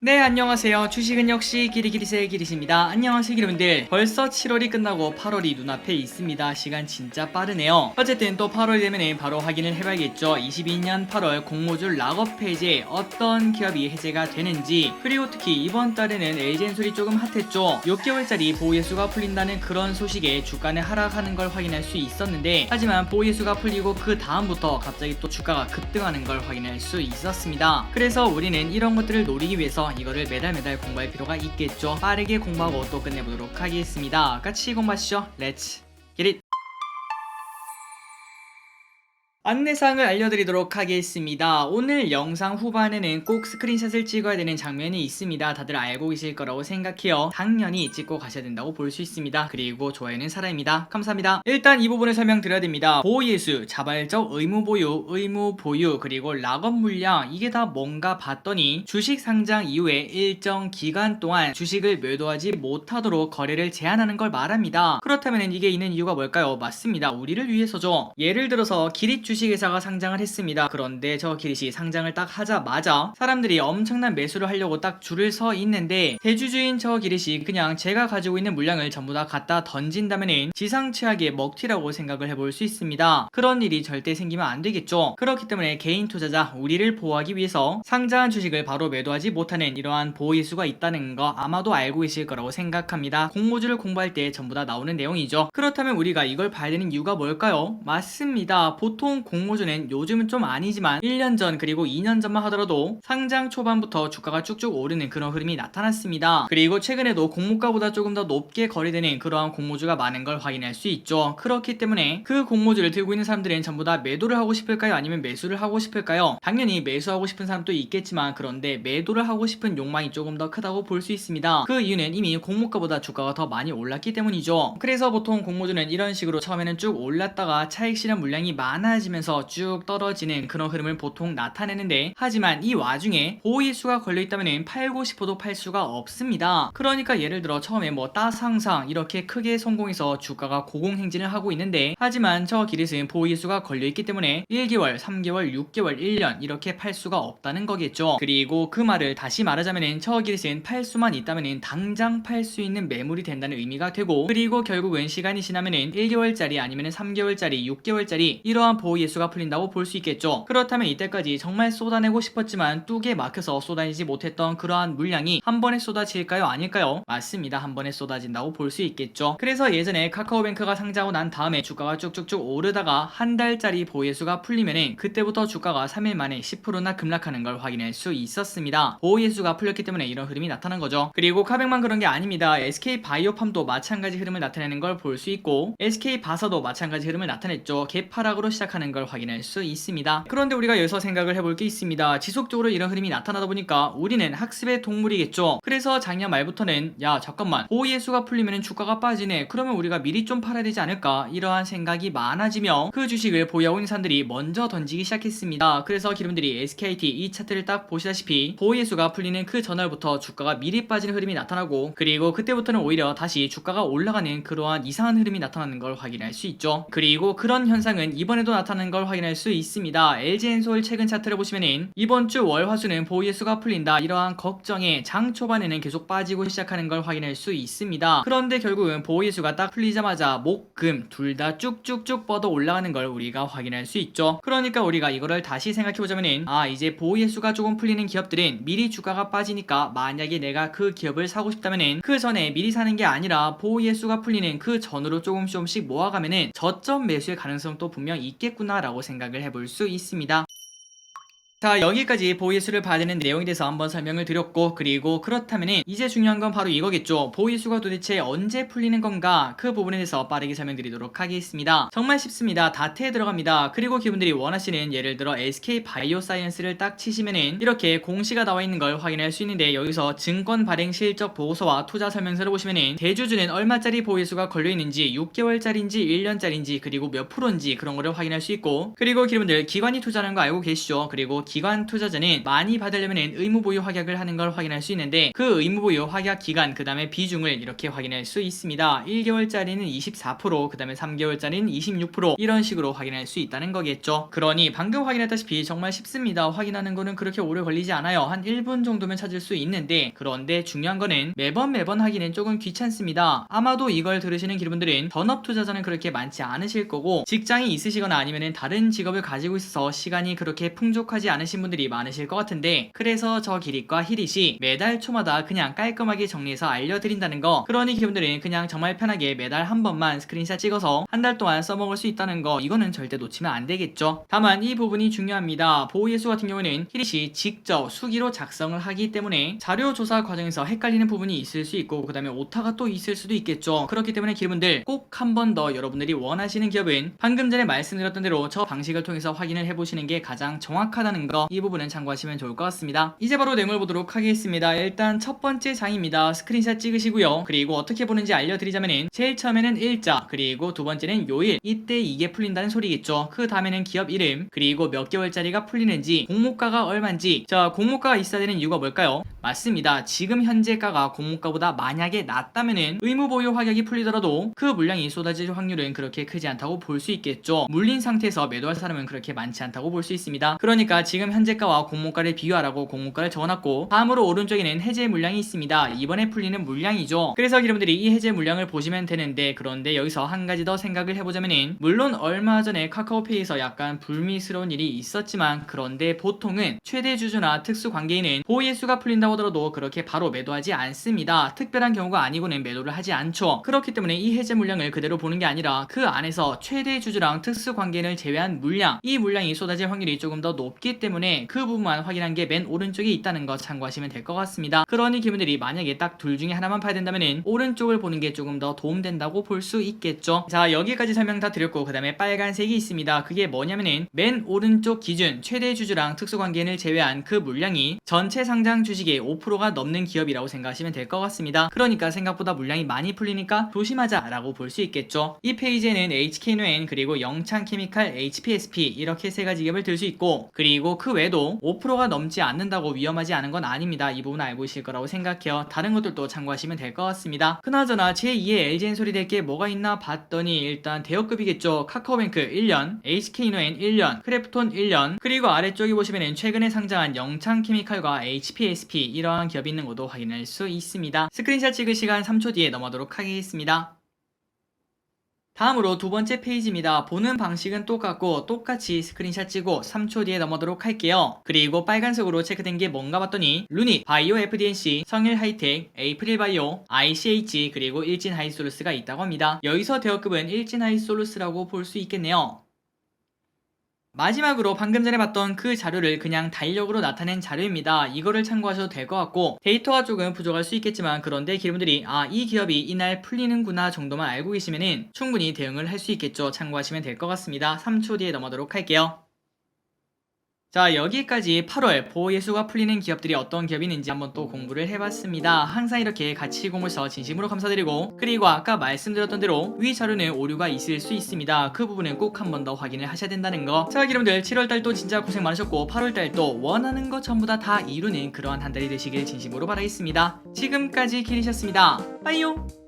네, 안녕하세요. 주식은 역시 기리기리세 기리십니다. 안녕하세요, 여러분들. 벌써 7월이 끝나고 8월이 눈앞에 있습니다. 시간 진짜 빠르네요. 어쨌든 또 8월이 되면 바로 확인을 해봐야겠죠. 22년 8월 공모주 락업 페이지에 어떤 기업이 해제가 되는지, 그리고 특히 이번 달에는 LG엔솔이 조금 핫했죠. 6개월짜리 보호예수가 풀린다는 그런 소식에 주가는 하락하는 걸 확인할 수 있었는데, 하지만 보호예수가 풀리고 그 다음부터 갑자기 또 주가가 급등하는 걸 확인할 수 있었습니다. 그래서 우리는 이런 것들을 노리기 위해서 이거를 매달 공부할 필요가 있겠죠. 빠르게 공부하고 또 끝내보도록 하겠습니다. 같이 공부하시죠. 렛츠 기릿! 안내사항을 알려드리도록 하겠습니다. 오늘 영상 후반에는 꼭 스크린샷을 찍어야 되는 장면이 있습니다. 다들 알고 계실 거라고 생각해요. 당연히 찍고 가셔야 된다고 볼 수 있습니다. 그리고 좋아요는 사랑입니다. 감사합니다. 일단 이 부분을 설명드려야 됩니다. 보호예수, 자발적 의무보유, 그리고 락업 물량, 이게 다 뭔가 봤더니 주식 상장 이후에 일정 기간 동안 주식을 매도하지 못하도록 거래를 제한하는 걸 말합니다. 그렇다면 이게 있는 이유가 뭘까요? 맞습니다. 우리를 위해서죠. 예를 들어서 기릿 주식회사가 상장을 했습니다. 그런데 저 기릿이 상장을 딱 하자마자 사람들이 엄청난 매수를 하려고 딱 줄을 서 있는데, 대주주인 저 기릿이 그냥 제가 가지고 있는 물량을 전부 다 갖다 던진다면은 지상 최악의 먹튀라고 생각을 해볼 수 있습니다. 그런 일이 절대 생기면 안 되겠죠. 그렇기 때문에 개인 투자자 우리를 보호하기 위해서 상장한 주식을 바로 매도하지 못하는 이러한 보호예수가 있다는 거 아마도 알고 계실 거라고 생각합니다. 공모주를 공부할 때 전부 다 나오는 내용이죠. 그렇다면 우리가 이걸 봐야 되는 이유가 뭘까요? 맞습니다. 보통 공모주는 요즘은 좀 아니지만 1년 전 그리고 2년 전만 하더라도 상장 초반부터 주가가 쭉쭉 오르는 그런 흐름이 나타났습니다. 그리고 최근에도 공모가보다 조금 더 높게 거래되는 그러한 공모주가 많은 걸 확인할 수 있죠. 그렇기 때문에 그 공모주를 들고 있는 사람들은 전부 다 매도를 하고 싶을까요? 아니면 매수를 하고 싶을까요? 당연히 매수하고 싶은 사람도 있겠지만, 그런데 매도를 하고 싶은 욕망이 조금 더 크다고 볼 수 있습니다. 그 이유는 이미 공모가보다 주가가 더 많이 올랐기 때문이죠. 그래서 보통 공모주는 이런 식으로 처음에는 쭉 올랐다가 차익 실현 물량이 많아지면서 쭉 떨어지는 그런 흐름을 보통 나타내는데, 하지만 이 와중에 보호예수가 걸려있다면 팔고 싶어도 팔 수가 없습니다. 그러니까 예를 들어 처음에 뭐 따상상 이렇게 크게 성공해서 주가가 고공행진을 하고 있는데, 하지만 저 기릿은 보호예수가 걸려있기 때문에 1개월, 3개월, 6개월, 1년 이렇게 팔 수가 없다는 거겠죠. 그리고 그 말을 다시 말하자면 저 기릿은 팔 수만 있다면 당장 팔 수 있는 매물이 된다는 의미가 되고, 그리고 결국은 시간이 지나면 1개월짜리 아니면 3개월짜리, 6개월짜리 이러한 보호예수가 풀린다고 볼 수 있겠죠. 그렇다면 이때까지 정말 쏟아내고 싶었지만 뚝에 막혀서 쏟아지지 못했던 그러한 물량이 한 번에 쏟아질까요? 아닐까요? 맞습니다. 한 번에 쏟아진다고 볼 수 있겠죠. 그래서 예전에 카카오뱅크가 상장하고 난 다음에 주가가 쭉쭉쭉 오르다가 한 달짜리 보호예수가 풀리면은 그때부터 주가가 3일 만에 10%나 급락하는 걸 확인할 수 있었습니다. 보호예수가 풀렸기 때문에 이런 흐름이 나타난 거죠. 그리고 카뱅만 그런 게 아닙니다. SK바이오팜도 마찬가지 흐름을 나타내는 걸 볼 수 있고, SK바사도 마찬가지 흐름을 나타냈죠. 개파락으로 시작하는 걸 확인할 수 있습니다. 그런데 우리가 여기서 생각을 해볼 게 있습니다. 지속적으로 이런 흐름이 나타나다 보니까 우리는 학습의 동물이겠죠. 그래서 작년 말부터는 야 잠깐만, 보호예수가 풀리면 주가가 빠지네, 그러면 우리가 미리 좀 팔아야 되지 않을까, 이러한 생각이 많아지며 그 주식을 보유하고 있는 사람들이 먼저 던지기 시작했습니다. 그래서 여러분들이 SKT 이 차트를 딱 보시다시피 보호예수가 풀리는 그 전날부터 주가가 미리 빠지는 흐름이 나타나고, 그리고 그때부터는 오히려 다시 주가가 올라가는 그러한 이상한 흐름이 나타나는 걸 확인할 수 있죠. 그리고 그런 현상은 이번에도 나타나는 걸 확인할 수 있습니다. LG엔솔 최근 차트를 보시면은 이번 주 월화수는 보호예수가 풀린다, 이러한 걱정에 장 초반에는 계속 빠지고 시작하는 걸 확인할 수 있습니다. 그런데 결국은 보호예수가 딱 풀리자마자 목, 금 둘 다 쭉쭉쭉 뻗어 올라가는 걸 우리가 확인할 수 있죠. 그러니까 우리가 이거를 다시 생각해보자면은, 이제 보호예수가 조금 풀리는 기업들은 미리 주가가 빠지니까 만약에 내가 그 기업을 사고 싶다면은 그 전에 미리 사는 게 아니라 보호예수가 풀리는 그 전으로 조금씩 모아가면은 저점 매수의 가능성도 분명 있겠구나 라고 생각을 해볼 수 있습니다. 자, 여기까지 보호예수를 봐야 되는 내용에 대해서 한번 설명을 드렸고, 그리고 그렇다면은 이제 중요한 건 바로 이거겠죠. 보호예수가 도대체 언제 풀리는 건가, 그 부분에 대해서 빠르게 설명드리도록 하겠습니다. 정말 쉽습니다. 다트에 들어갑니다. 그리고 기분들이 원하시는 예를 들어 SK바이오사이언스를 딱 치시면은 이렇게 공시가 나와 있는 걸 확인할 수 있는데, 여기서 증권 발행 실적 보고서와 투자 설명서를 보시면은 대주주는 얼마짜리 보호예수가 걸려 있는지, 6개월짜리인지 1년짜리인지 그리고 몇 프로인지 그런 거를 확인할 수 있고, 그리고 기분들 기관이 투자하는 거 알고 계시죠? 그리고 기관 투자자는 많이 받으려면 의무보유 확약을 하는 걸 확인할 수 있는데 그 의무보유 확약 기간 그 다음에 비중을 이렇게 확인할 수 있습니다. 1개월짜리는 24%, 그 다음에 3개월짜리는 26% 이런 식으로 확인할 수 있다는 거겠죠. 그러니 방금 확인했다시피 정말 쉽습니다. 확인하는 거는 그렇게 오래 걸리지 않아요. 한 1분 정도면 찾을 수 있는데, 그런데 중요한 거는 매번 하기는 조금 귀찮습니다. 아마도 이걸 들으시는 기분들은 전업 투자자는 그렇게 많지 않으실 거고 직장이 있으시거나 아니면 다른 직업을 가지고 있어서 시간이 그렇게 풍족하지 않으신 분들이 많으실 것 같은데, 그래서 저 기릿과 히릿이 매달 초마다 그냥 깔끔하게 정리해서 알려드린다는 거. 그러니 기분들은 그냥 정말 편하게 매달 한 번만 스크린샷 찍어서 한 달 동안 써먹을 수 있다는 거, 이거는 절대 놓치면 안 되겠죠. 다만 이 부분이 중요합니다. 보호예수 같은 경우에는 히릿이 직접 수기로 작성을 하기 때문에 자료 조사 과정에서 헷갈리는 부분이 있을 수 있고 그 다음에 오타가 또 있을 수도 있겠죠. 그렇기 때문에 기분들 꼭 한 번 더 여러분들이 원하시는 기업은 방금 전에 말씀드렸던 대로 저 방식을 통해서 확인을 해보시는 게 가장 정확하다는 거, 이 부분은 참고하시면 좋을 것 같습니다. 이제 바로 내용을 보도록 하겠습니다. 일단 첫 번째 장입니다. 스크린샷 찍으시고요. 그리고 어떻게 보는지 알려드리자면은 제일 처음에는 일자, 그리고 두 번째는 요일, 이때 이게 풀린다는 소리겠죠. 그 다음에는 기업 이름, 그리고 몇 개월짜리가 풀리는지, 공모가가 얼마인지. 자, 공모가가 있어야 되는 이유가 뭘까요? 맞습니다. 지금 현재가가 공모가보다 만약에 낮다면은 의무보유 확약이 풀리더라도 그 물량이 쏟아질 확률은 그렇게 크지 않다고 볼 수 있겠죠. 물린 상태에서 매도할 사람은 그렇게 많지 않다고 볼 수 있습니다. 그러니까 지금 현재가와 공모가를 비교하라고 공모가를 적어놨고, 다음으로 오른쪽에는 해제 물량이 있습니다. 이번에 풀리는 물량이죠. 그래서 여러분들이 이 해제 물량을 보시면 되는데, 그런데 여기서 한 가지 더 생각을 해보자면은, 물론 얼마 전에 카카오페이에서 약간 불미스러운 일이 있었지만, 그런데 보통은 최대 주주나 특수 관계인은 보호예수가 풀린다고 하더라도 그렇게 바로 매도하지 않습니다. 특별한 경우가 아니고는 매도를 하지 않죠. 그렇기 때문에 이 해제 물량을 그대로 보는 게 아니라 그 안에서 최대 주주랑 특수 관계인을 제외한 물량, 이 물량이 쏟아질 확률이 조금 더 높기 때문에 그 부분만 확인한 게 맨 오른쪽에 있다는 거 참고하시면 될 것 같습니다. 그러니 기분들이 만약에 딱 둘 중에 하나만 봐야 된다면은 오른쪽을 보는 게 조금 더 도움된다고 볼 수 있겠죠. 자, 여기까지 설명 다 드렸고, 그 다음에 빨간색이 있습니다. 그게 뭐냐면은 맨 오른쪽 기준 최대 주주랑 특수 관계인을 제외한 그 물량이 전체 상장 주식의 5%가 넘는 기업이라고 생각하시면 될 것 같습니다. 그러니까 생각보다 물량이 많이 풀리니까 조심하자라고 볼 수 있겠죠. 이 페이지에는 HK노엔, 그리고 영창케미칼, HPSP 이렇게 세 가지 기업을 들 수 있고, 그리고 그 외에도 5%가 넘지 않는다고 위험하지 않은 건 아닙니다. 이 부분 알고 있을 거라고 생각해요. 다른 것들도 참고하시면 될 것 같습니다. 그나저나 제2의 LG엔솔이 될 게 뭐가 있나 봤더니 일단 대여급이겠죠. 카카오뱅크 1년, HK노엔 1년, 크래프톤 1년, 그리고 아래쪽에 보시면은 최근에 상장한 영창케미칼과 HPSP 이러한 기업이 있는 것도 확인할 수 있습니다. 스크린샷 찍을 시간 3초 뒤에 넘어가도록 하겠습니다. 다음으로 두 번째 페이지입니다. 보는 방식은 똑같고 똑같이 스크린샷 찍고 3초 뒤에 넘어가도록 할게요. 그리고 빨간색으로 체크된 게 뭔가 봤더니 루닛, 바이오 FDNC, 성일 하이텍, 에이프릴 바이오, ICH, 그리고 일진 하이솔루스가 있다고 합니다. 여기서 대여급은 일진 하이솔루스라고 볼 수 있겠네요. 마지막으로 방금 전에 봤던 그 자료를 그냥 달력으로 나타낸 자료입니다. 이거를 참고하셔도 될 것 같고, 데이터가 조금 부족할 수 있겠지만, 그런데 기분들이 이 기업이 이날 풀리는구나 정도만 알고 계시면은 충분히 대응을 할 수 있겠죠. 참고하시면 될 것 같습니다. 3초 뒤에 넘어가도록 할게요. 자, 여기까지 8월 보호예수가 풀리는 기업들이 어떤 기업이 있는지 한번 또 공부를 해봤습니다. 항상 이렇게 같이 공부해서 진심으로 감사드리고, 그리고 아까 말씀드렸던 대로 위 자료는 오류가 있을 수 있습니다. 그 부분은 꼭 한 번 더 확인을 하셔야 된다는 거. 자, 여러분들 7월달도 진짜 고생 많으셨고 8월달도 원하는 것 전부 다 이루는 그러한 한 달이 되시길 진심으로 바라겠습니다. 지금까지 기리셨습니다. 빠이요.